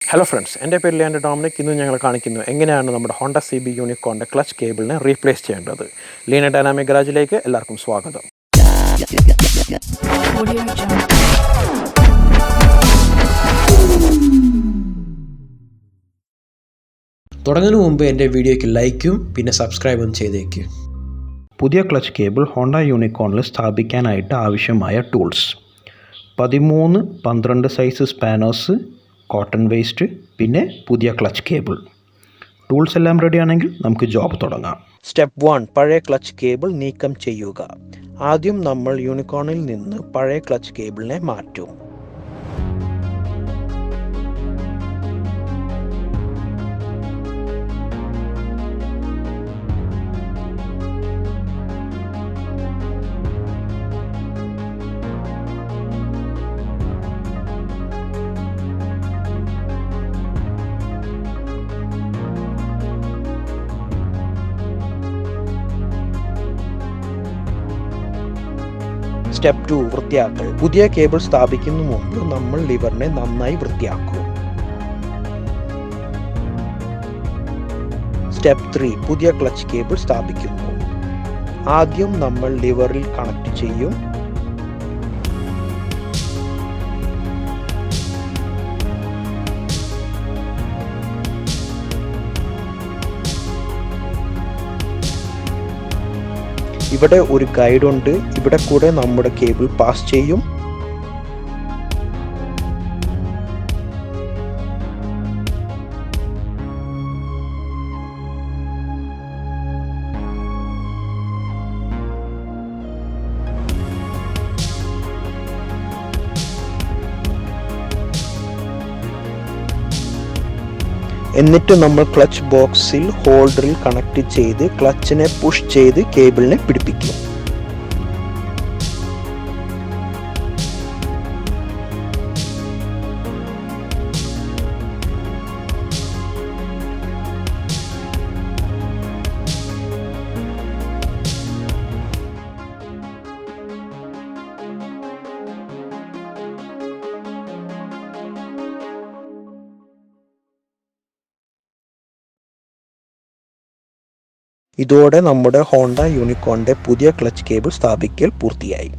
Hello friends, എൻ്റെ പേര് Dominic. ഇന്ന് ഞങ്ങൾ കാണിക്കുന്നു എങ്ങനെയാണ് നമ്മുടെ ഹോണ്ട CB യൂണിക്കോണിൻ്റെ ക്ലച്ച് കേബിളിനെ റീപ്ലേസ് ചെയ്യേണ്ടത്. ലീന ഡൈനാമിക് ഗാരേജിലേക്ക് എല്ലാവർക്കും സ്വാഗതം. തുടങ്ങുന്നതിന് മുമ്പ് എൻ്റെ വീഡിയോയ്ക്ക് ലൈക്കും പിന്നെ സബ്സ്ക്രൈബും ചെയ്തേക്കും. പുതിയ ക്ലച്ച് കേബിൾ ഹോണ്ട യൂണിക്കോണിൽ സ്ഥാപിക്കാനായിട്ട് ആവശ്യമായ tools: 13-12 size spanners, cotton waste, പിന്നെ പുതിയ ക്ലച്ച് കേബിൾ. ടൂൾസ് എല്ലാം റെഡി ആണെങ്കിൽ നമുക്ക് ജോബ് തുടങ്ങാം. സ്റ്റെപ്പ് 1: പഴയ ക്ലച്ച് കേബിൾ നീക്കം ചെയ്യുക. ആദ്യം നമ്മൾ യൂണിക്കോണിൽ നിന്ന് പഴയ ക്ലച്ച് കേബിളിനെ മാറ്റും. സ്റ്റെപ്പ് 2: വൃത്തിയാക്കൽ. പുതിയ കേബിൾ സ്ഥാപിക്കുന്നതിന് മുമ്പ് നമ്മൾ ലിവറിനെ നന്നായി വൃത്തിയാക്കും. സ്റ്റെപ്പ് 3: പുതിയ ക്ലച്ച് കേബിൾ സ്ഥാപിക്കുന്നു. ആദ്യം നമ്മൾ ലിവറിൽ കണക്ട് ചെയ്യും. ഇവിടെ ഒരു ഗൈഡ് ഉണ്ട്. ഇവിടെ കൂടെ നമ്മുടെ കേബിൾ പാസ് ചെയ്യും. എന്നിട്ട് നമ്മൾ ക്ലച്ച് ബോക്സിൽ ഹോൾഡറിൽ കണക്ട് ചെയ്ത് ക്ലച്ചിനെ പുഷ് ചെയ്ത് കേബിളിനെ പിടിപ്പിക്കും. ഇതോടെ നമ്മുടെ ഹോണ്ട യൂണിക്കോണിൻ്റെ പുതിയ ക്ലച്ച് കേബിൾ സ്ഥാപിക്കൽ പൂർത്തിയായി.